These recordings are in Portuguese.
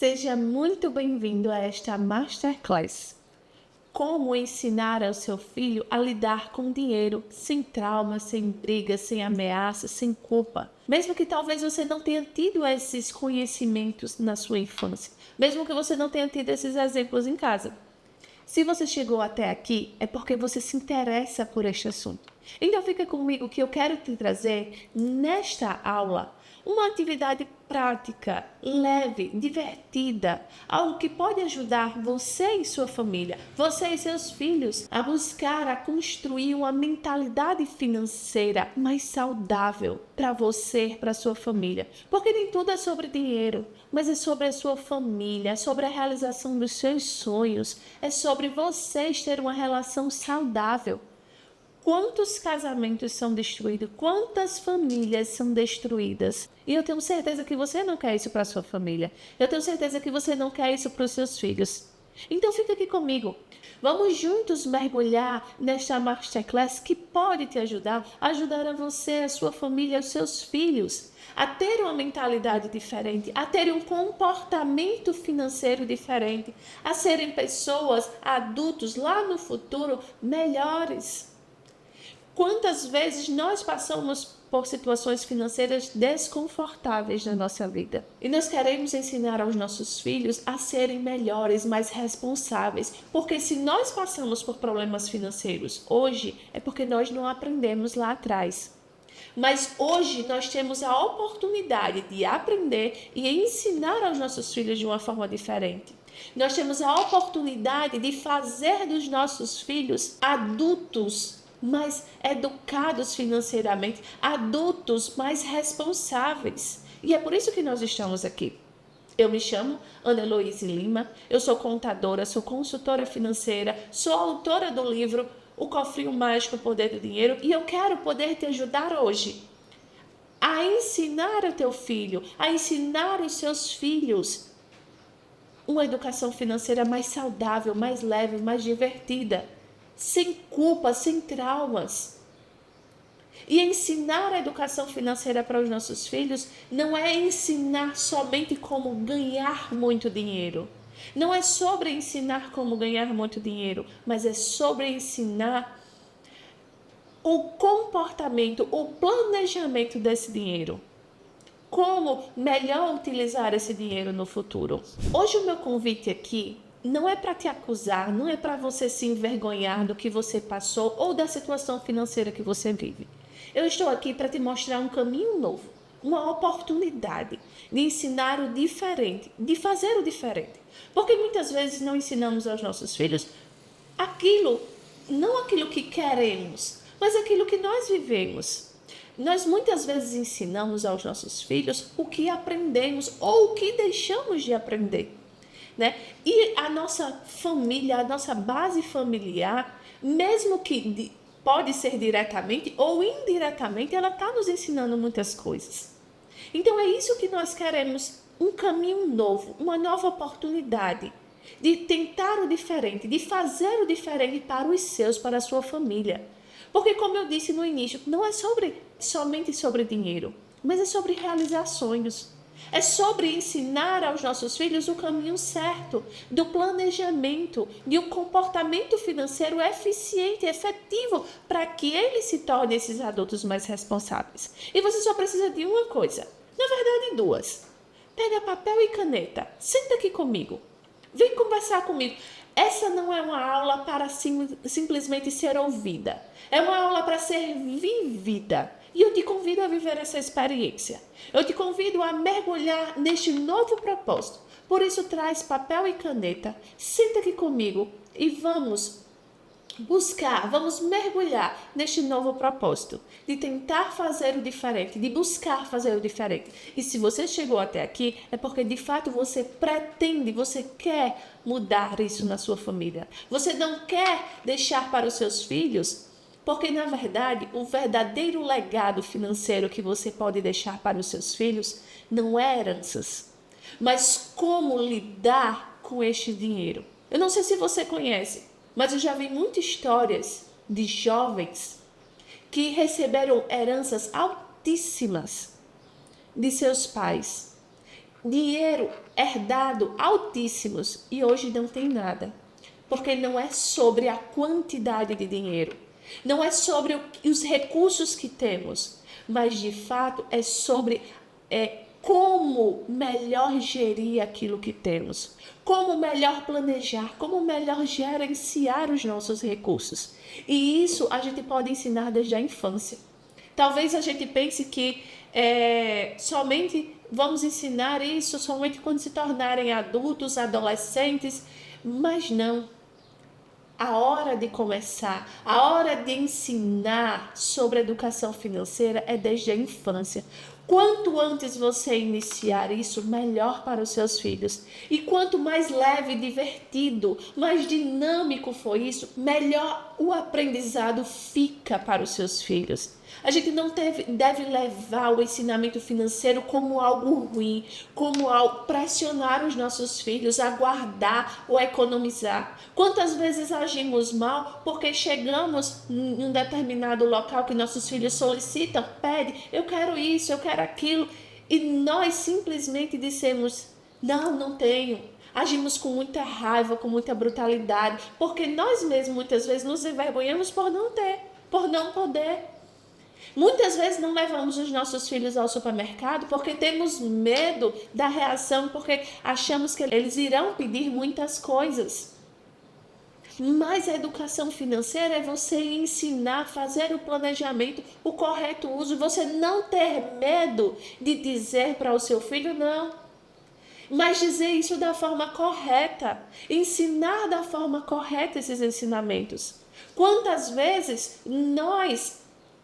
Seja muito bem-vindo a esta Masterclass. Como ensinar ao seu filho a lidar com dinheiro, sem trauma, sem briga, sem ameaça, sem culpa. Mesmo que talvez você não tenha tido esses conhecimentos na sua infância. Mesmo que você não tenha tido esses exemplos em casa. Se você chegou até aqui, é porque você se interessa por este assunto. Então fica comigo que eu quero te trazer, nesta aula, uma atividade prática, leve, divertida, algo que pode ajudar você e sua família, você e seus filhos, a buscar, a construir uma mentalidade financeira mais saudável para você, para sua família. Porque nem tudo é sobre dinheiro, mas é sobre a sua família, é sobre a realização dos seus sonhos, é sobre vocês ter uma relação saudável. Quantos casamentos são destruídos? Quantas famílias são destruídas? E eu tenho certeza que você não quer isso para a sua família. Eu tenho certeza que você não quer isso para os seus filhos. Então fica aqui comigo. Vamos juntos mergulhar nesta Masterclass que pode te ajudar a você, a sua família, os seus filhos a ter uma mentalidade diferente, a terem um comportamento financeiro diferente, a serem pessoas, adultos lá no futuro melhores. Quantas vezes nós passamos por situações financeiras desconfortáveis na nossa vida? E nós queremos ensinar aos nossos filhos a serem melhores, mais responsáveis. Porque se nós passamos por problemas financeiros hoje, é porque nós não aprendemos lá atrás. Mas hoje nós temos a oportunidade de aprender e ensinar aos nossos filhos de uma forma diferente. Nós temos a oportunidade de fazer dos nossos filhos adultos mais educados financeiramente, adultos mais responsáveis. E é por isso que nós estamos aqui. Eu me chamo Ana Heloíse Lima, eu sou contadora, sou consultora financeira, sou autora do livro O Cofrinho Mágico, o Poder do Dinheiro, e eu quero poder te ajudar hoje a ensinar o teu filho, a ensinar os seus filhos uma educação financeira mais saudável, mais leve, mais divertida, sem culpa, sem traumas. E ensinar a educação financeira para os nossos filhos não é ensinar somente como ganhar muito dinheiro. Não é sobre ensinar como ganhar muito dinheiro, mas é sobre ensinar o comportamento, o planejamento desse dinheiro. Como melhor utilizar esse dinheiro no futuro. Hoje o meu convite aqui não é para te acusar, não é para você se envergonhar do que você passou ou da situação financeira que você vive. Eu estou aqui para te mostrar um caminho novo, uma oportunidade de ensinar o diferente, de fazer o diferente. Porque muitas vezes não ensinamos aos nossos filhos não aquilo que queremos, mas aquilo que nós vivemos. Nós muitas vezes ensinamos aos nossos filhos o que aprendemos ou o que deixamos de aprender. Né? E a nossa família, a nossa base familiar, mesmo que pode ser diretamente ou indiretamente, ela está nos ensinando muitas coisas. Então é isso que nós queremos, um caminho novo, uma nova oportunidade de tentar o diferente, de fazer o diferente para os seus, para a sua família. Porque como eu disse no início, não é somente sobre dinheiro, mas é sobre realizar sonhos. É sobre ensinar aos nossos filhos o caminho certo, do planejamento, de um comportamento financeiro eficiente e efetivo para que eles se tornem esses adultos mais responsáveis. E você só precisa de uma coisa, na verdade duas. Pega papel e caneta, senta aqui comigo, vem conversar comigo. Essa não é uma aula para simplesmente ser ouvida, é uma aula para ser vivida. E eu te convido a viver essa experiência. Eu te convido a mergulhar neste novo propósito. Por isso, traz papel e caneta, senta aqui comigo e vamos mergulhar neste novo propósito. De tentar fazer o diferente, de buscar fazer o diferente. E se você chegou até aqui, é porque de fato você pretende, você quer mudar isso na sua família. Você não quer deixar para os seus filhos. Porque, na verdade, o verdadeiro legado financeiro que você pode deixar para os seus filhos não é heranças, mas como lidar com este dinheiro. Eu não sei se você conhece, mas eu já vi muitas histórias de jovens que receberam heranças altíssimas de seus pais dinheiro herdado altíssimos e hoje não tem nada. Porque não é sobre a quantidade de dinheiro, não é sobre os recursos que temos, mas de fato é sobre como melhor gerir aquilo que temos, como melhor planejar, como melhor gerenciar os nossos recursos. E isso a gente pode ensinar desde a infância. Talvez a gente pense que somente vamos ensinar isso somente quando se tornarem adultos, adolescentes, mas não. A hora de começar, a hora de ensinar sobre educação financeira é desde a infância. Quanto antes você iniciar isso, melhor para os seus filhos. E quanto mais leve, divertido, mais dinâmico for isso, melhor o aprendizado fica para os seus filhos. A gente não deve levar o ensinamento financeiro como algo ruim, como algo pressionar os nossos filhos a guardar ou economizar. Quantas vezes agimos mal porque chegamos em um determinado local que nossos filhos solicitam, pedem, eu quero isso, eu quero aquilo, e nós simplesmente dissemos, não tenho. Agimos com muita raiva, com muita brutalidade, porque nós mesmos muitas vezes nos envergonhamos por não ter, por não poder. Muitas vezes não levamos os nossos filhos ao supermercado porque temos medo da reação, porque achamos que eles irão pedir muitas coisas. Mas a educação financeira é você ensinar, fazer o planejamento, o correto uso, você não ter medo de dizer para o seu filho não. Mas dizer isso da forma correta, ensinar da forma correta esses ensinamentos. Quantas vezes nós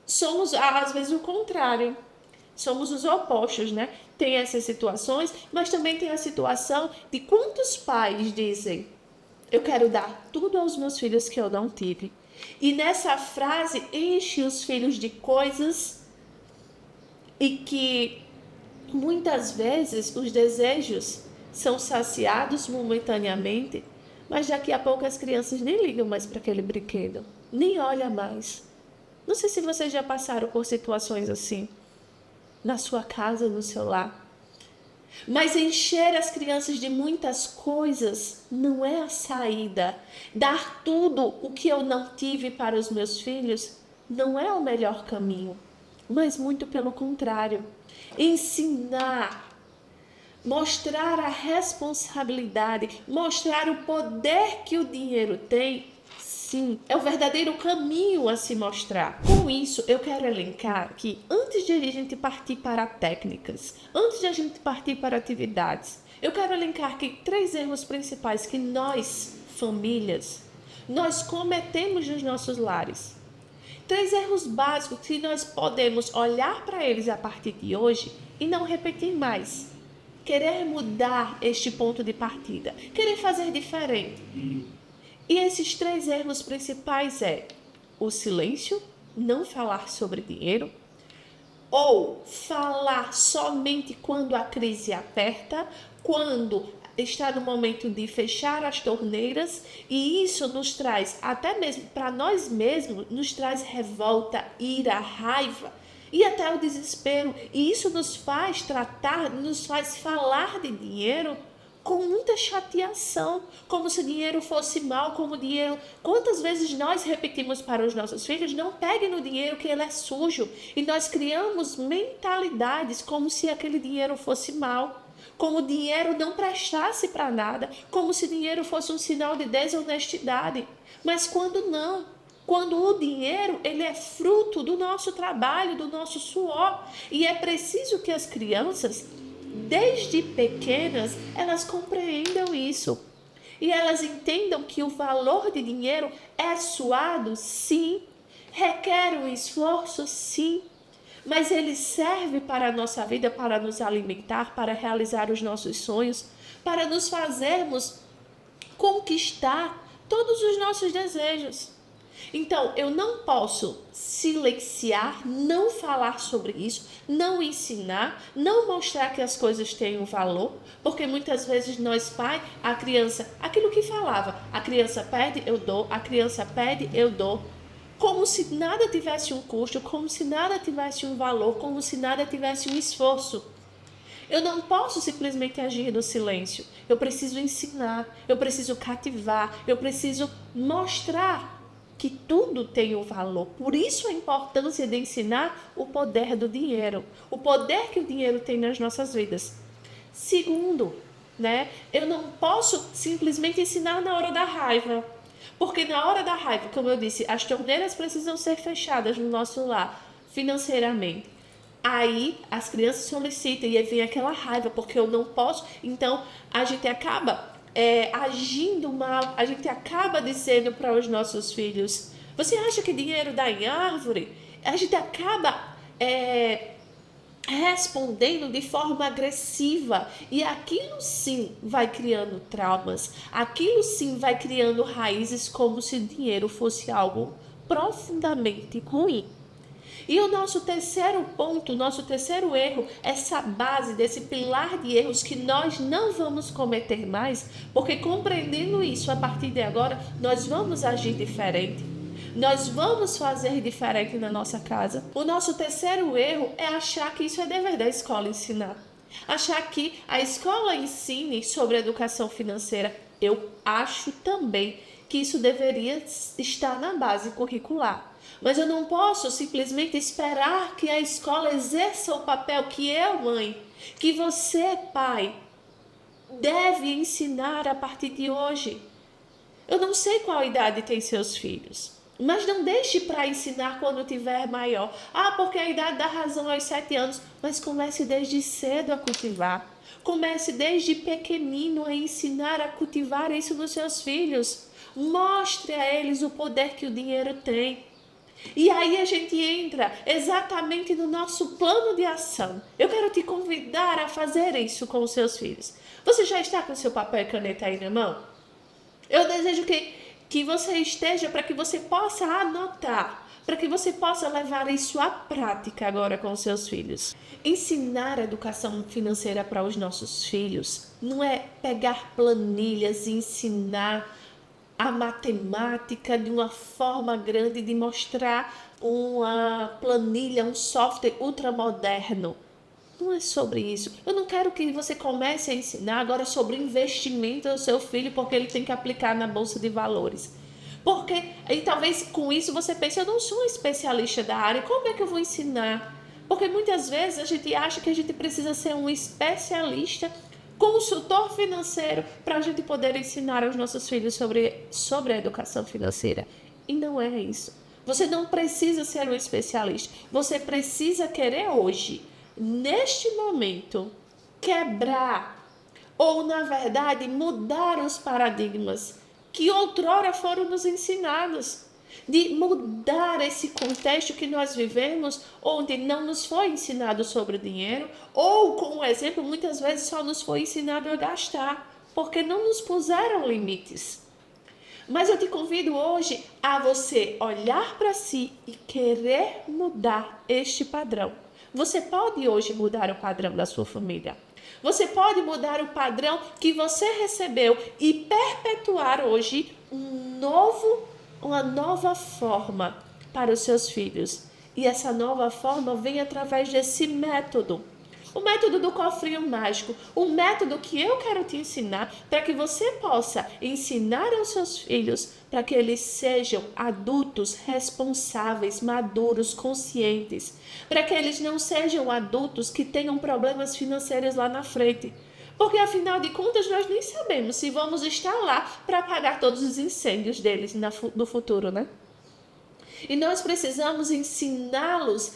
somos, às vezes, o contrário. Somos os opostos, né? Tem essas situações, mas também tem a situação de quantos pais dizem, eu quero dar tudo aos meus filhos que eu não tive. E nessa frase enche os filhos de coisas e que muitas vezes os desejos são saciados momentaneamente, mas daqui a pouco as crianças nem ligam mais para aquele brinquedo, nem olham mais. Não sei se vocês já passaram por situações assim, na sua casa, no seu lar. Mas encher as crianças de muitas coisas não é a saída. Dar tudo o que eu não tive para os meus filhos não é o melhor caminho, mas muito pelo contrário. Ensinar, mostrar a responsabilidade, mostrar o poder que o dinheiro tem, sim, é o verdadeiro caminho a se mostrar. Com isso, eu quero elencar que antes de a gente partir para técnicas, antes de a gente partir para atividades, eu quero elencar aqui 3 erros principais que nós, famílias, nós cometemos nos nossos lares. 3 erros básicos que nós podemos olhar para eles a partir de hoje e não repetir mais. Querer mudar este ponto de partida, querer fazer diferente. E esses 3 erros principais o silêncio, não falar sobre dinheiro, ou falar somente quando a crise aperta, quando está no momento de fechar as torneiras, e isso nos traz, até mesmo para nós mesmos, nos traz revolta, ira, raiva e até o desespero. E isso nos faz falar de dinheiro com muita chateação, como se dinheiro fosse mal, como dinheiro... Quantas vezes nós repetimos para os nossos filhos, não pegue no dinheiro que ele é sujo, e nós criamos mentalidades como se aquele dinheiro fosse mal, como o dinheiro não prestasse para nada, como se dinheiro fosse um sinal de desonestidade. Mas quando não, quando o dinheiro ele é fruto do nosso trabalho, do nosso suor, e é preciso que as crianças, desde pequenas, elas compreendam isso. E elas entendam que o valor de dinheiro é suado, sim. Requer um esforço, sim. Mas ele serve para a nossa vida, para nos alimentar, para realizar os nossos sonhos, para nos fazermos conquistar todos os nossos desejos. Então, eu não posso silenciar, não falar sobre isso, não ensinar, não mostrar que as coisas têm um valor, porque muitas vezes nós pais, a criança, aquilo que falava, a criança pede, eu dou, a criança pede, eu dou, como se nada tivesse um custo, como se nada tivesse um valor, como se nada tivesse um esforço. Eu não posso simplesmente agir no silêncio. Eu preciso ensinar, eu preciso cativar, eu preciso mostrar que tudo tem um valor. Por isso a importância de ensinar o poder do dinheiro, o poder que o dinheiro tem nas nossas vidas. Segundo, eu não posso simplesmente ensinar na hora da raiva. Porque na hora da raiva, como eu disse, as torneiras precisam ser fechadas no nosso lar, financeiramente. Aí as crianças solicitam e aí vem aquela raiva, porque eu não posso. Então a gente acaba agindo mal, a gente acaba dizendo para os nossos filhos: você acha que dinheiro dá em árvore? A gente acaba respondendo de forma agressiva, e aquilo sim vai criando traumas, aquilo sim vai criando raízes, como se dinheiro fosse algo profundamente ruim. E o nosso terceiro ponto, o nosso terceiro erro, essa base desse pilar de erros que nós não vamos cometer mais, porque compreendendo isso a partir de agora, nós vamos agir diferente. Nós vamos fazer diferente na nossa casa. O nosso terceiro erro é achar que isso é dever da escola ensinar. Achar que a escola ensine sobre educação financeira. Eu acho também que isso deveria estar na base curricular. Mas eu não posso simplesmente esperar que a escola exerça o papel que eu, mãe, que você, pai, deve ensinar a partir de hoje. Eu não sei qual idade tem seus filhos, mas não deixe para ensinar quando tiver maior. Porque a idade dá razão aos 7 anos. Mas comece desde cedo a cultivar. Comece desde pequenino a ensinar a cultivar isso nos seus filhos. Mostre a eles o poder que o dinheiro tem. E aí a gente entra exatamente no nosso plano de ação. Eu quero te convidar a fazer isso com os seus filhos. Você já está com seu papel e caneta aí na mão? Eu desejo que você esteja, para que você possa anotar, para que você possa levar isso à prática agora com os seus filhos. Ensinar a educação financeira para os nossos filhos não é pegar planilhas e ensinar a matemática de uma forma grande, de mostrar uma planilha, um software ultramoderno. Não é sobre isso. Eu não quero que você comece a ensinar agora sobre investimento ao seu filho, porque ele tem que aplicar na bolsa de valores. E talvez com isso você pense: eu não sou um especialista da área, como é que eu vou ensinar? Porque muitas vezes a gente acha que a gente precisa ser um especialista, consultor financeiro, para a gente poder ensinar aos nossos filhos sobre a educação financeira. E não é isso. Você não precisa ser um especialista. Você precisa querer hoje, neste momento, quebrar ou, na verdade, mudar os paradigmas que outrora foram nos ensinados. De mudar esse contexto que nós vivemos, onde não nos foi ensinado sobre o dinheiro, ou, como exemplo, muitas vezes só nos foi ensinado a gastar, porque não nos puseram limites. Mas eu te convido hoje a você olhar para si e querer mudar este padrão. Você pode hoje mudar o padrão da sua família. Você pode mudar o padrão que você recebeu e perpetuar hoje uma nova forma para os seus filhos. E essa nova forma vem através desse método. O método do cofrinho mágico, o método que eu quero te ensinar para que você possa ensinar aos seus filhos, para que eles sejam adultos responsáveis, maduros, conscientes, para que eles não sejam adultos que tenham problemas financeiros lá na frente. Porque afinal de contas nós nem sabemos se vamos estar lá para apagar todos os incêndios deles no futuro, né? E nós precisamos ensiná-los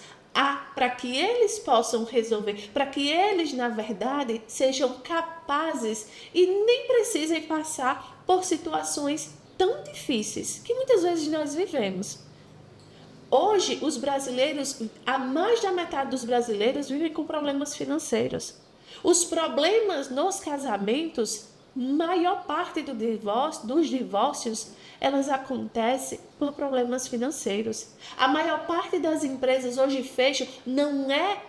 para que eles possam resolver, para que eles, na verdade, sejam capazes e nem precisem passar por situações tão difíceis que muitas vezes nós vivemos. Hoje, os brasileiros, a mais da metade dos brasileiros vivem com problemas financeiros. Os problemas nos casamentos, maior parte dos divórcios, elas acontecem por problemas financeiros. A maior parte das empresas hoje fecham não é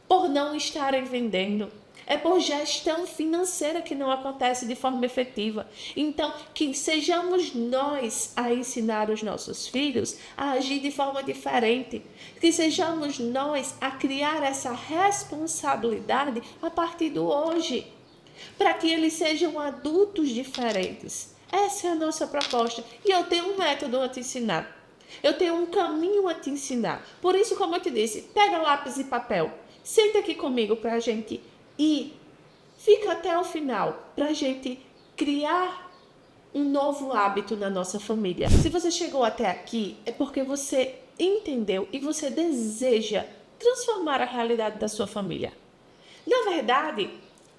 por não estarem vendendo, é por gestão financeira que não acontece de forma efetiva. Então, que sejamos nós a ensinar os nossos filhos a agir de forma diferente, que sejamos nós a criar essa responsabilidade a partir do hoje, para que eles sejam adultos diferentes. Essa é a nossa proposta. E eu tenho um método a te ensinar. Eu tenho um caminho a te ensinar. Por isso, como eu te disse, pega lápis e papel. Senta aqui comigo para a gente ir. Fica até o final para a gente criar um novo hábito na nossa família. Se você chegou até aqui, é porque você entendeu e você deseja transformar a realidade da sua família. Na verdade,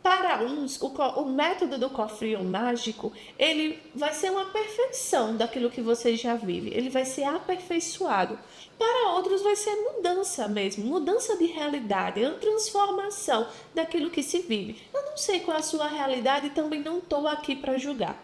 para uns, o método do cofrinho mágico, ele vai ser uma perfeição daquilo que você já vive. Ele vai ser aperfeiçoado. Para outros vai ser mudança mesmo, mudança de realidade, uma transformação daquilo que se vive. Eu não sei qual é a sua realidade e também não estou aqui para julgar.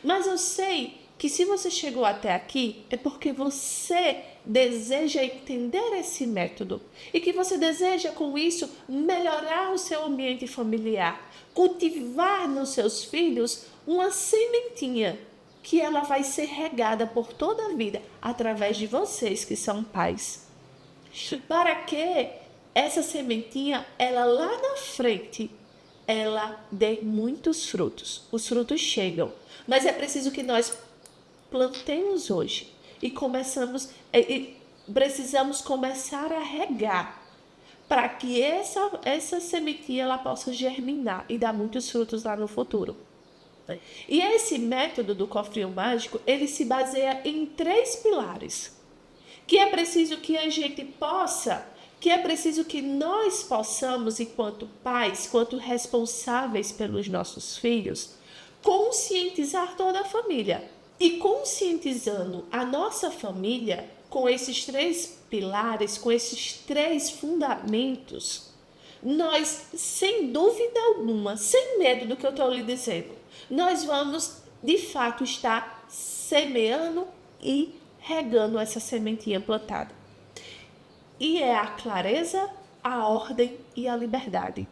Mas eu sei que se você chegou até aqui, é porque você deseja entender esse método e que você deseja com isso melhorar o seu ambiente familiar, cultivar nos seus filhos uma sementinha que ela vai ser regada por toda a vida através de vocês que são pais, para que essa sementinha, ela lá na frente, ela dê muitos frutos. Os frutos chegam, mas é preciso que nós plantemos hoje e precisamos começar a regar para que essa sementinha ela possa germinar e dar muitos frutos lá no futuro. E esse método do cofrinho mágico, ele se baseia em 3 pilares, que é preciso que a gente possa, que é preciso que nós possamos, enquanto pais, enquanto responsáveis pelos nossos filhos, conscientizar toda a família. E conscientizando a nossa família com esses 3 pilares, com esses 3 fundamentos, nós, sem dúvida alguma, sem medo do que eu estou lhe dizendo, nós vamos, de fato, estar semeando e regando essa sementinha plantada. E é a clareza, a ordem e a liberdade.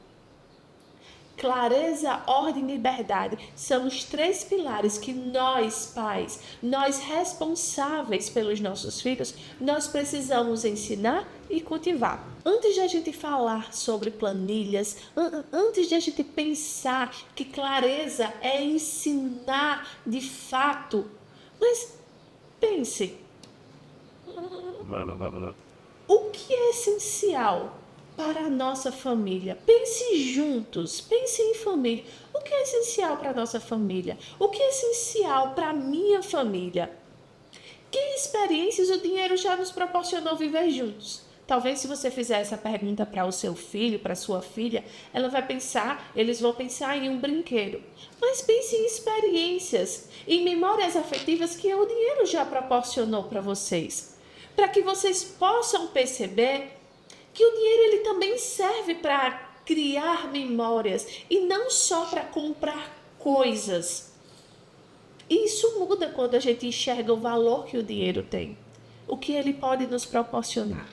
Clareza, ordem e liberdade são os 3 pilares que nós, pais, nós responsáveis pelos nossos filhos, nós precisamos ensinar e cultivar. Antes de a gente falar sobre planilhas, antes de a gente pensar que clareza é ensinar de fato, mas pense, o que é essencial para a nossa família? Pense juntos, pense em família. O que é essencial para a nossa família? O que é essencial para a minha família? Que experiências o dinheiro já nos proporcionou viver juntos? Talvez se você fizer essa pergunta para o seu filho, para a sua filha, eles vão pensar em um brinquedo. Mas pense em experiências, em memórias afetivas que o dinheiro já proporcionou para vocês. Para que vocês possam perceber que o dinheiro ele também serve para criar memórias e não só para comprar coisas. E isso muda quando a gente enxerga o valor que o dinheiro tem, o que ele pode nos proporcionar.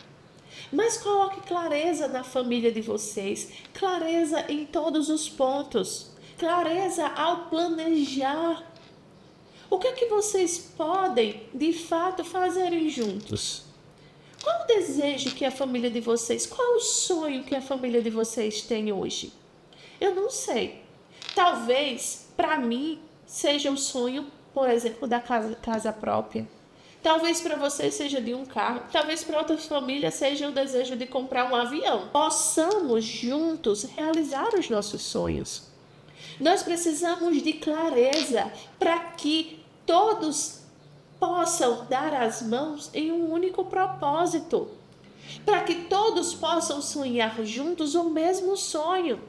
Mas coloque clareza na família de vocês, clareza em todos os pontos, clareza ao planejar. O que é que vocês podem, de fato, fazerem juntos? Qual o desejo que a família de vocês, qual o sonho que a família de vocês tem hoje? Eu não sei. Talvez, para mim, seja o sonho, por exemplo, da casa própria. Talvez para vocês seja de um carro. Talvez para outras famílias seja o desejo de comprar um avião. Possamos juntos realizar os nossos sonhos. Nós precisamos de clareza para que todos possam dar as mãos em um único propósito, para que todos possam sonhar juntos o mesmo sonho,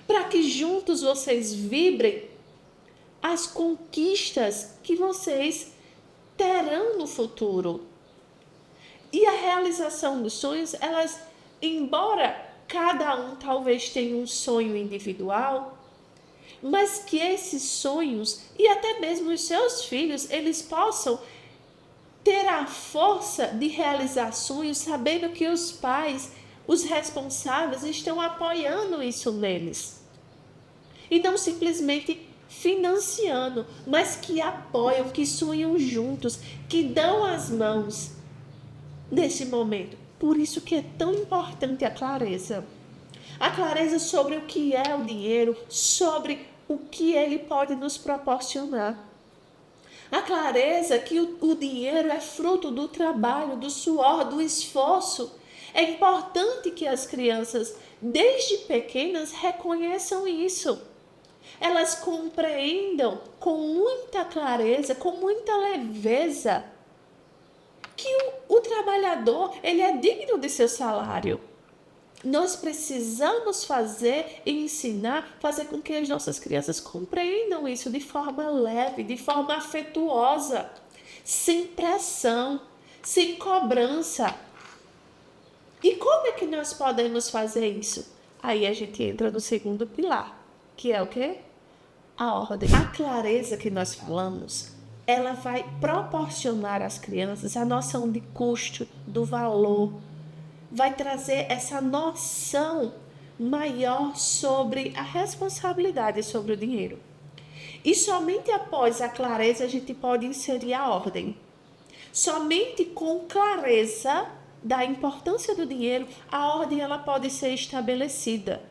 para que juntos vocês vibrem as conquistas que vocês terão no futuro. E a realização dos sonhos, embora cada um talvez tenha um sonho individual, mas que esses sonhos e até mesmo os seus filhos, eles possam ter a força de realizar sonhos, sabendo que os pais, os responsáveis, estão apoiando isso neles. E não simplesmente financiando, mas que apoiam, que sonham juntos, que dão as mãos nesse momento. Por isso que é tão importante a clareza. A clareza sobre o que é o dinheiro, sobre o que ele pode nos proporcionar. A clareza que o dinheiro é fruto do trabalho, do suor, do esforço. É importante que as crianças, desde pequenas, reconheçam isso. Elas compreendam com muita clareza, com muita leveza, que o trabalhador ele é digno de seu salário. Nós precisamos fazer e ensinar, fazer com que as nossas crianças compreendam isso de forma leve, de forma afetuosa, sem pressão, sem cobrança. E como é que nós podemos fazer isso? Aí a gente entra no segundo pilar, que é o quê? A ordem. A clareza que nós falamos, ela vai proporcionar às crianças a noção de custo, do valor, vai trazer essa noção maior sobre a responsabilidade sobre o dinheiro. E somente após a clareza a gente pode inserir a ordem. Somente com clareza da importância do dinheiro, a ordem ela pode ser estabelecida.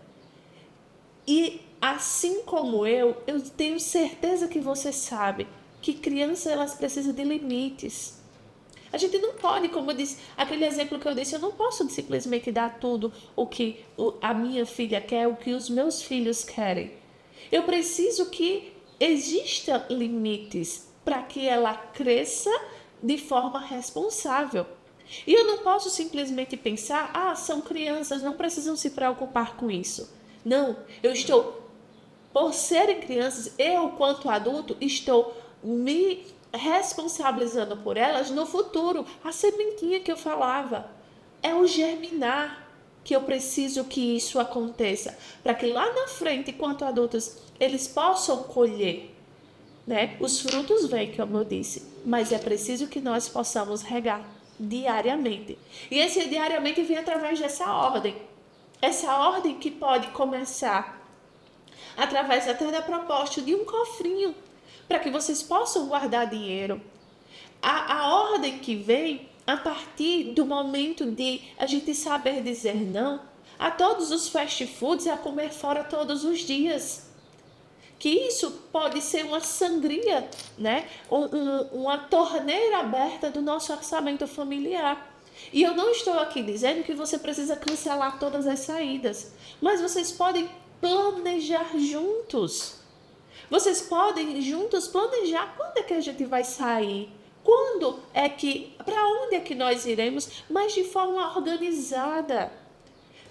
E assim como eu tenho certeza que você sabe que crianças elas precisam de limites. A gente não pode, como eu disse, aquele exemplo que eu disse, eu não posso simplesmente dar tudo o que a minha filha quer, o que os meus filhos querem. Eu preciso que existam limites para que ela cresça de forma responsável. E eu não posso simplesmente pensar, são crianças, não precisam se preocupar com isso. Não, por serem crianças, eu, quanto adulto, estou me responsabilizando por elas no futuro. A sementinha que eu falava é o germinar que eu preciso que isso aconteça, para que lá na frente, enquanto adultos, eles possam colher, né? Os frutos vêm, como eu disse, mas é preciso que nós possamos regar diariamente. E esse diariamente vem através dessa ordem. Essa ordem que pode começar através até da proposta de um cofrinho, para que vocês possam guardar dinheiro. A ordem que vem a partir do momento de a gente saber dizer não a todos os fast foods e a comer fora todos os dias. Que isso pode ser uma sangria, né? Uma torneira aberta do nosso orçamento familiar. E eu não estou aqui dizendo que você precisa cancelar todas as saídas, mas vocês podem planejar juntos. Vocês podem juntos planejar quando é que a gente vai sair, para onde é que nós iremos, mas de forma organizada.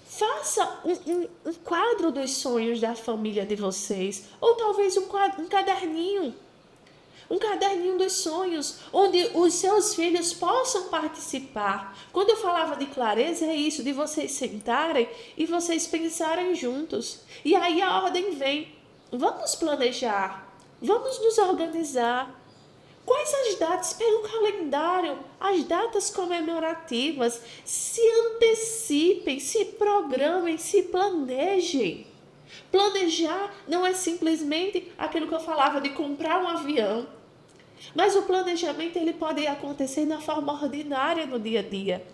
Faça um quadro dos sonhos da família de vocês, ou talvez um caderninho. Um caderninho dos sonhos, onde os seus filhos possam participar. Quando eu falava de clareza, é isso, de vocês sentarem e vocês pensarem juntos. E aí a ordem vem. Vamos planejar, vamos nos organizar. Quais as datas? Pega o calendário, as datas comemorativas. Se antecipem, se programem, se planejem. Planejar não é simplesmente aquilo que eu falava de comprar um avião. Mas o planejamento ele pode acontecer na forma ordinária no dia a dia.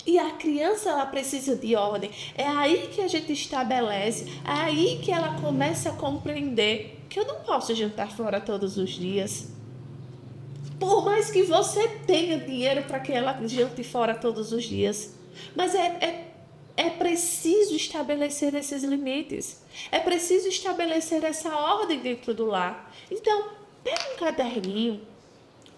E a criança ela precisa de ordem. É aí que a gente estabelece, é aí que ela começa a compreender que eu não posso jantar fora todos os dias. Por mais que você tenha dinheiro para que ela jante fora todos os dias. Mas é preciso estabelecer esses limites. É preciso estabelecer essa ordem dentro do lar. Então, pega um caderninho.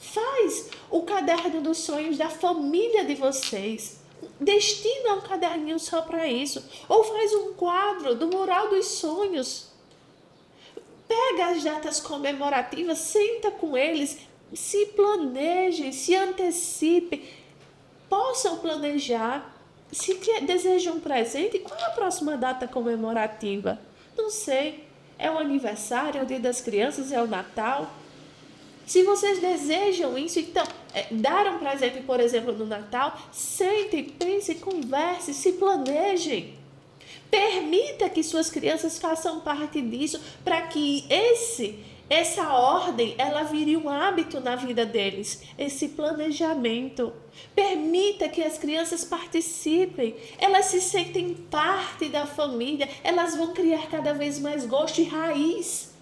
Faz o caderno dos sonhos da família de vocês. Destina um caderninho só para isso. Ou faz um quadro do mural dos sonhos. Pega as datas comemorativas, senta com eles, se planejem, se antecipem, possam planejar. Se desejam um presente, qual é a próxima data comemorativa? Não sei. É o aniversário, é o Dia das Crianças, é o Natal? Se vocês desejam isso, então, dar um presente, por exemplo, no Natal, sentem, pensem, conversem, se planejem. Permita que suas crianças façam parte disso, para que essa ordem, ela vire um hábito na vida deles, esse planejamento. Permita que as crianças participem, elas se sentem parte da família, elas vão criar cada vez mais gosto e raiz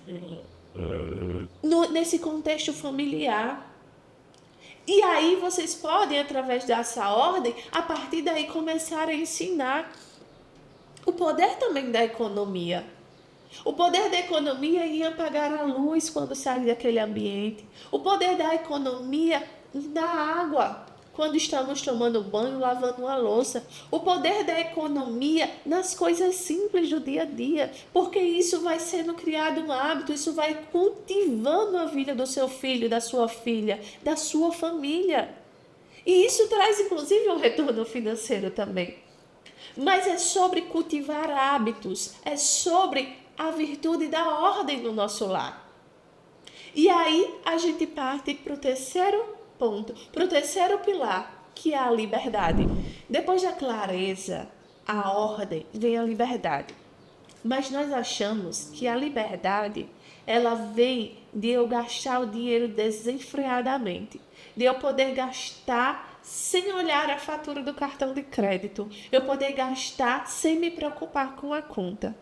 nesse contexto familiar. E aí vocês podem, através dessa ordem, a partir daí começar a ensinar o poder também da economia. O poder da economia em apagar a luz quando sai daquele ambiente. O poder da economia da água quando estamos tomando banho, lavando uma louça. O poder da economia nas coisas simples do dia a dia. Porque isso vai sendo criado um hábito, isso vai cultivando a vida do seu filho, da sua filha, da sua família. E isso traz inclusive um retorno financeiro também. Mas é sobre cultivar hábitos, é sobre a virtude da ordem no nosso lar. E aí a gente parte para o terceiro ponto, para o terceiro pilar, que é a liberdade. Depois da clareza, a ordem, vem a liberdade. Mas nós achamos que a liberdade, ela vem de eu gastar o dinheiro desenfreadamente, de eu poder gastar sem olhar a fatura do cartão de crédito, eu poder gastar sem me preocupar com a conta.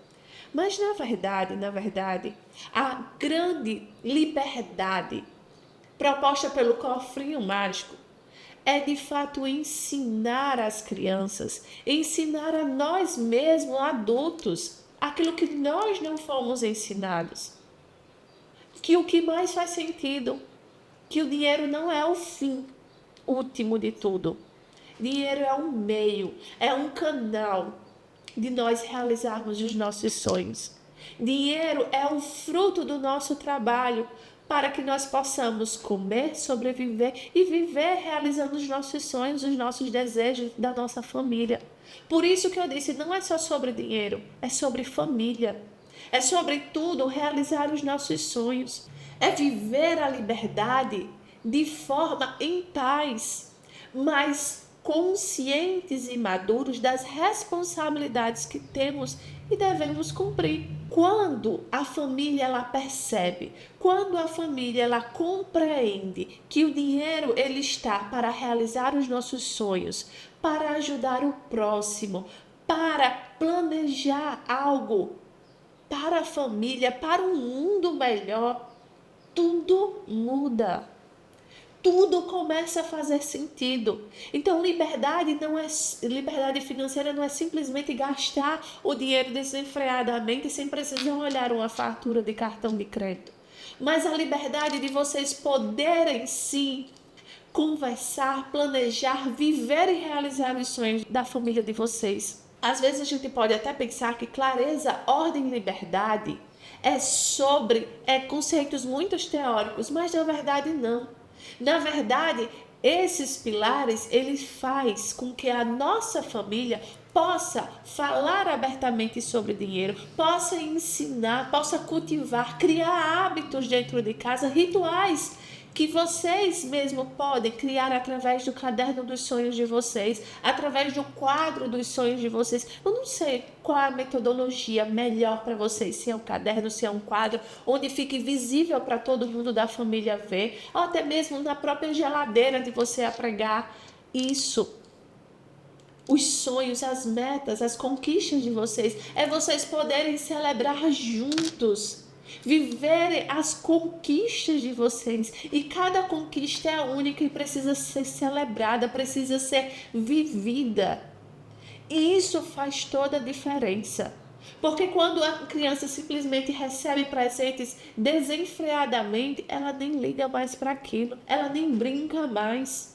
Mas na verdade, a grande liberdade proposta pelo cofrinho mágico é de fato ensinar as crianças, ensinar a nós mesmos, adultos, aquilo que nós não fomos ensinados. Que o que mais faz sentido, que o dinheiro não é o fim último de tudo. Dinheiro é um meio, é um canal de nós realizarmos os nossos sonhos. Dinheiro é o fruto do nosso trabalho para que nós possamos comer, sobreviver e viver realizando os nossos sonhos, os nossos desejos da nossa família. Por isso que eu disse, não é só sobre dinheiro, é sobre família. É sobretudo realizar os nossos sonhos. É viver a liberdade de forma em paz, mas conscientes e maduros das responsabilidades que temos e devemos cumprir. Quando a família ela percebe, quando a família ela compreende que o dinheiro ele está para realizar os nossos sonhos, para ajudar o próximo, para planejar algo para a família, para um mundo melhor, tudo muda. Tudo começa a fazer sentido. Então, liberdade financeira não é simplesmente gastar o dinheiro desenfreadamente sem precisar olhar uma fatura de cartão de crédito. Mas a liberdade de vocês poderem sim conversar, planejar, viver e realizar os sonhos da família de vocês. Às vezes a gente pode até pensar que clareza, ordem e liberdade é conceitos muito teóricos, mas na verdade não. Na verdade, esses pilares, eles faz com que a nossa família possa falar abertamente sobre dinheiro, possa ensinar, possa cultivar, criar hábitos dentro de casa, rituais que vocês mesmo podem criar através do caderno dos sonhos de vocês, através do quadro dos sonhos de vocês. Eu não sei qual é a metodologia melhor para vocês, se é um caderno, se é um quadro, onde fique visível para todo mundo da família ver, ou até mesmo na própria geladeira de você apregar isso. Os sonhos, as metas, as conquistas de vocês, é vocês poderem celebrar juntos, viverem as conquistas de vocês. E cada conquista é única e precisa ser celebrada, precisa ser vivida. E isso faz toda a diferença. Porque quando a criança simplesmente recebe presentes desenfreadamente, ela nem liga mais para aquilo, ela nem brinca mais.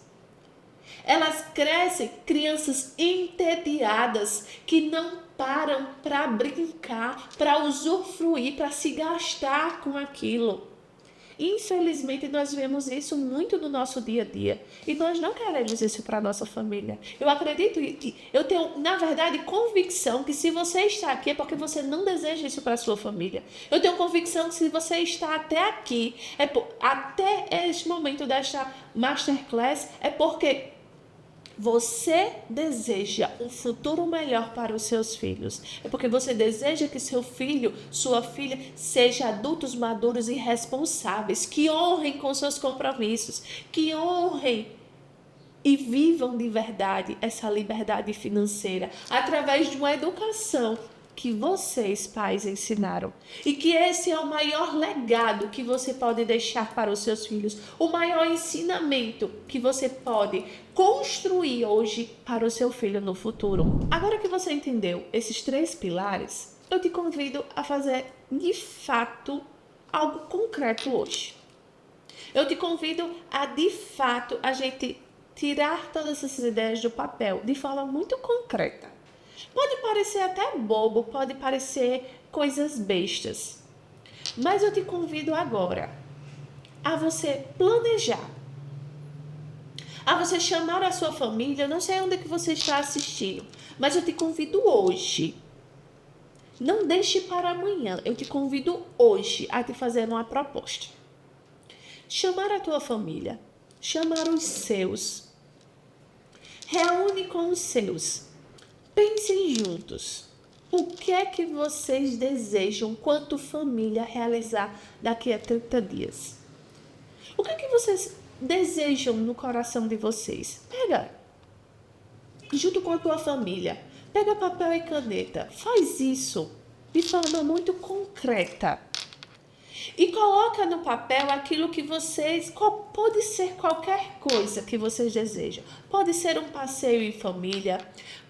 Elas crescem crianças entediadas, que não param para brincar, para usufruir, para se gastar com aquilo. Infelizmente, nós vemos isso muito no nosso dia a dia. E nós não queremos isso para a nossa família. Eu acredito, eu tenho, na verdade, convicção que se você está aqui é porque você não deseja isso para a sua família. Eu tenho convicção que se você está até aqui, até este momento desta masterclass, é porque Você deseja um futuro melhor para os seus filhos. É porque você deseja que seu filho, sua filha, sejam adultos maduros e responsáveis, que honrem com seus compromissos, que honrem e vivam de verdade essa liberdade financeira através de uma educação que vocês, pais, ensinaram. E que esse é o maior legado que você pode deixar para os seus filhos, o maior ensinamento que você pode construir hoje para o seu filho no futuro. Agora que você entendeu esses 3 pilares, eu te convido a fazer de fato algo concreto hoje. Eu te convido a de fato a gente tirar todas essas ideias do papel de forma muito concreta. Pode parecer até bobo, pode parecer coisas bestas, mas eu te convido agora a você planejar, a você chamar a sua família. Eu não sei onde é que você está assistindo, mas eu te convido hoje. Não deixe para amanhã, eu te convido hoje a te fazer uma proposta. Chamar a tua família, chamar os seus, reúne com os seus, pensem juntos. O que é que vocês desejam, quanto família, realizar daqui a 30 dias? O que é que vocês desejam no coração de vocês? Pega, junto com a tua família, pega papel e caneta, faz isso de forma muito concreta. E coloca no papel aquilo que vocês... Pode ser qualquer coisa que vocês desejam. Pode ser um passeio em família,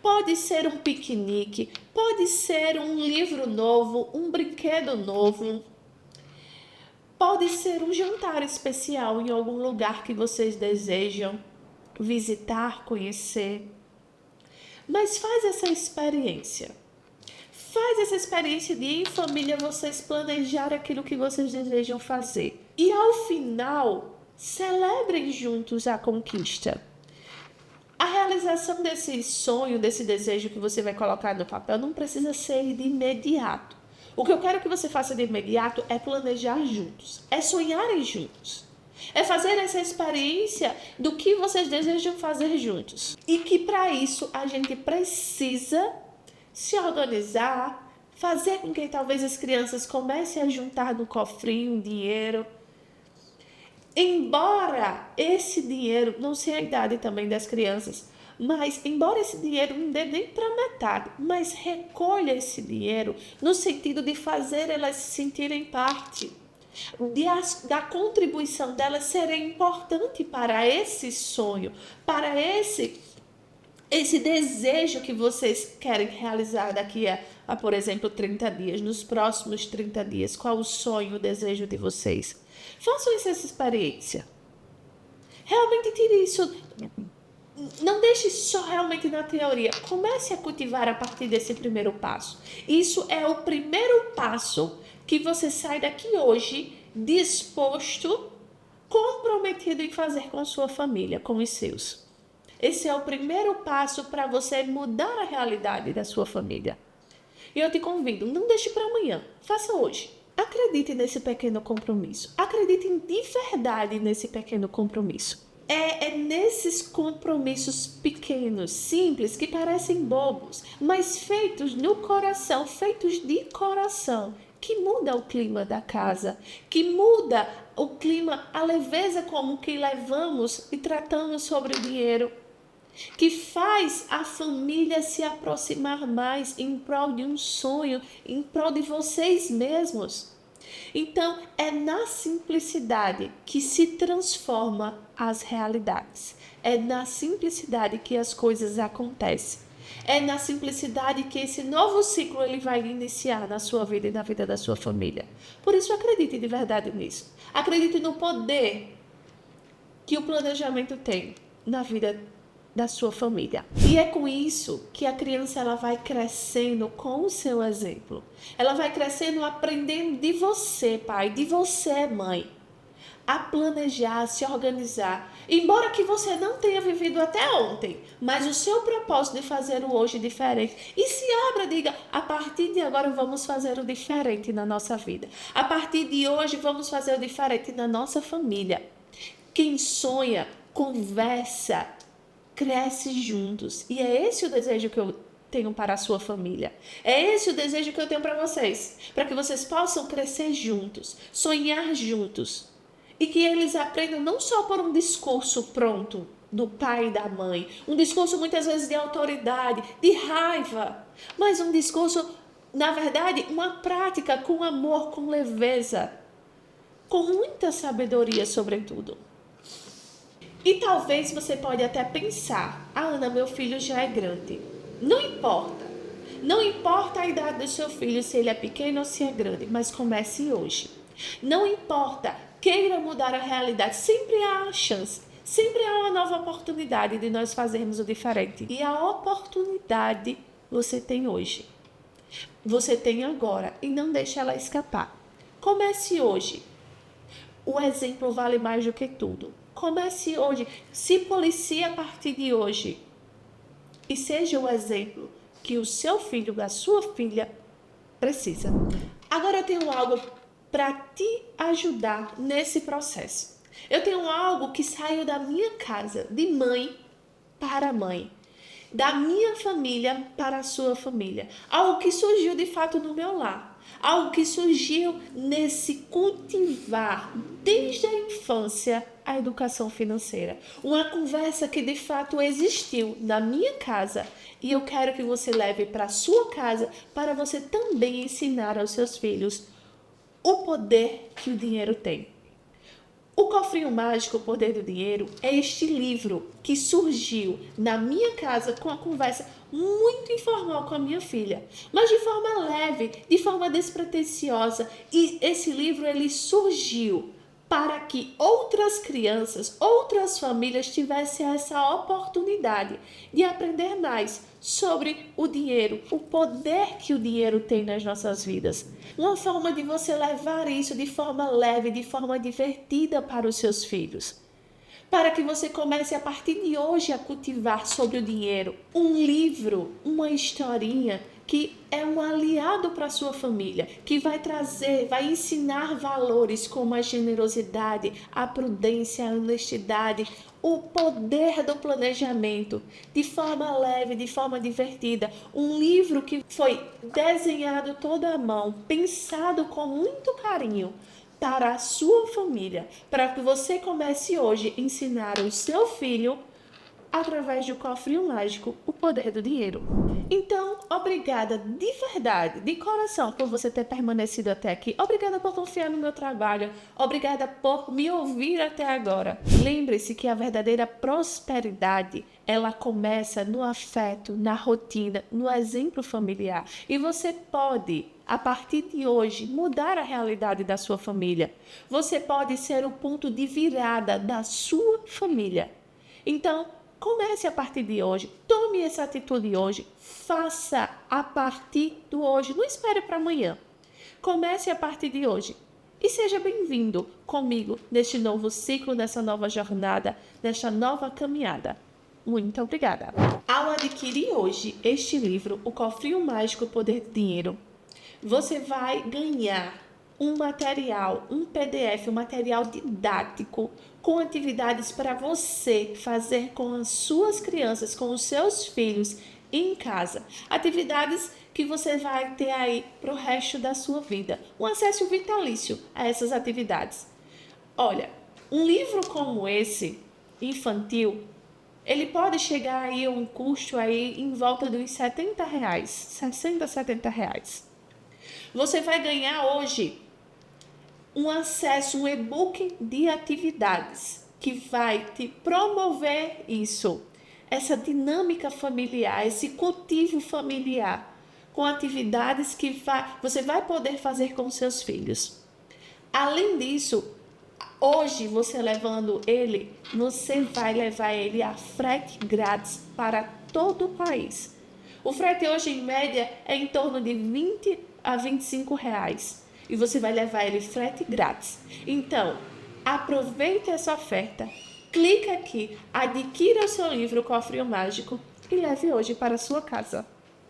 pode ser um piquenique, pode ser um livro novo, um brinquedo novo. Pode ser um jantar especial em algum lugar que vocês desejam visitar, conhecer. Mas faz essa experiência. Faz essa experiência de, em família, vocês planejar aquilo que vocês desejam fazer. E, ao final, celebrem juntos a conquista. A realização desse sonho, desse desejo que você vai colocar no papel, não precisa ser de imediato. O que eu quero que você faça de imediato é planejar juntos. É sonharem juntos. É fazer essa experiência do que vocês desejam fazer juntos. E que, para isso, a gente precisa se organizar, fazer com que talvez as crianças comecem a juntar no cofrinho dinheiro. Embora esse dinheiro, não sei a idade também das crianças, mas embora esse dinheiro não dê nem para metade, mas recolha esse dinheiro no sentido de fazer elas se sentirem parte, da contribuição delas ser importante para esse sonho, para esse desejo que vocês querem realizar daqui a, por exemplo, 30 dias, nos próximos 30 dias. Qual o sonho, o desejo de vocês? Façam essa experiência. Realmente tire isso. Não deixe só realmente na teoria. Comece a cultivar a partir desse primeiro passo. Isso é o primeiro passo que você sai daqui hoje disposto, comprometido em fazer com sua família, com os seus. Esse é o primeiro passo para você mudar a realidade da sua família. E eu te convido, não deixe para amanhã, faça hoje. Acredite nesse pequeno compromisso. Acredite de verdade nesse pequeno compromisso. É nesses compromissos pequenos, simples, que parecem bobos, mas feitos no coração, feitos de coração, que muda o clima da casa, que muda o clima, a leveza como que levamos e tratamos sobre o dinheiro, que faz a família se aproximar mais em prol de um sonho, em prol de vocês mesmos. Então, é na simplicidade que se transforma as realidades. É na simplicidade que as coisas acontecem. É na simplicidade que esse novo ciclo ele vai iniciar na sua vida e na vida da sua família. Por isso, acredite de verdade nisso. Acredite no poder que o planejamento tem na vida da sua família. E é com isso que a criança ela vai crescendo com o seu exemplo. Ela vai crescendo aprendendo de você, pai, de você, mãe, a planejar, a se organizar. Embora que você não tenha vivido até ontem, mas o seu propósito de fazer o hoje diferente. E se abra, diga, a partir de agora vamos fazer o diferente na nossa vida. A partir de hoje vamos fazer o diferente na nossa família. Quem sonha, conversa, cresce juntos. E é esse o desejo que eu tenho para a sua família. É esse o desejo que eu tenho para vocês. Para que vocês possam crescer juntos, sonhar juntos. E que eles aprendam não só por um discurso pronto do pai e da mãe, um discurso muitas vezes de autoridade, de raiva, mas um discurso, na verdade, uma prática com amor, com leveza, com muita sabedoria, sobretudo. E talvez você pode até pensar, Ana, meu filho já é grande. Não importa. Não importa a idade do seu filho, se ele é pequeno ou se é grande, mas comece hoje. Não importa, queira mudar a realidade, sempre há a chance, sempre há uma nova oportunidade de nós fazermos o diferente. E a oportunidade você tem hoje. Você tem agora e não deixe ela escapar. Comece hoje. O exemplo vale mais do que tudo. Comece hoje, se policie a partir de hoje. E seja o exemplo que o seu filho, a sua filha, precisa. Agora eu tenho algo para te ajudar nesse processo. Eu tenho algo que saiu da minha casa, de mãe para mãe. Da minha família para a sua família. Algo que surgiu de fato no meu lar. Algo que surgiu nesse cultivar desde a infância a educação financeira. Uma conversa que de fato existiu na minha casa e eu quero que você leve para a sua casa para você também ensinar aos seus filhos o poder que o dinheiro tem. O Cofrinho Mágico, o Poder do Dinheiro, é este livro que surgiu na minha casa com a conversa muito informal com a minha filha, mas de forma leve, de forma despretensiosa. E esse livro ele surgiu para que outras crianças, outras famílias tivessem essa oportunidade de aprender mais sobre o dinheiro, o poder que o dinheiro tem nas nossas vidas. Uma forma de você levar isso de forma leve, de forma divertida para os seus filhos. Para que você comece a partir de hoje a cultivar sobre o dinheiro um livro, uma historinha que é um aliado para a sua família, que vai trazer, vai ensinar valores como a generosidade, a prudência, a honestidade, o poder do planejamento, de forma leve, de forma divertida. Um livro que foi desenhado toda à mão, pensado com muito carinho para a sua família, para que você comece hoje a ensinar o seu filho através do Cofrinho Mágico, o Poder do Dinheiro. Então, obrigada de verdade, de coração, por você ter permanecido até aqui. Obrigada por confiar no meu trabalho. Obrigada por me ouvir até agora. Lembre-se que a verdadeira prosperidade, ela começa no afeto, na rotina, no exemplo familiar. E você pode, a partir de hoje, mudar a realidade da sua família. Você pode ser o ponto de virada da sua família. Então, comece a partir de hoje, tome essa atitude hoje, faça a partir do hoje, não espere para amanhã. Comece a partir de hoje e seja bem-vindo comigo neste novo ciclo, nessa nova jornada, nesta nova caminhada. Muito obrigada. Ao adquirir hoje este livro, O Cofrinho Mágico, o Poder do Dinheiro, você vai ganhar um material, um PDF, um material didático com atividades para você fazer com as suas crianças, com os seus filhos em casa. Atividades que você vai ter aí para o resto da sua vida. Um acesso vitalício a essas atividades. Olha, um livro como esse, infantil, ele pode chegar aí a um custo aí em volta dos R$70, 60, R$70. Você vai ganhar hoje um acesso, um e-book de atividades que vai te promover isso, essa dinâmica familiar, esse cultivo familiar, com atividades que você vai poder fazer com seus filhos. Além disso, hoje você levando ele, você vai levar ele a frete grátis para todo o país. O frete hoje, em média, é em torno de R$20 a R$25. E você vai levar ele frete grátis. Então, aproveite essa oferta, clique aqui, adquira o seu livro Cofrinho Mágico e leve hoje para a sua casa.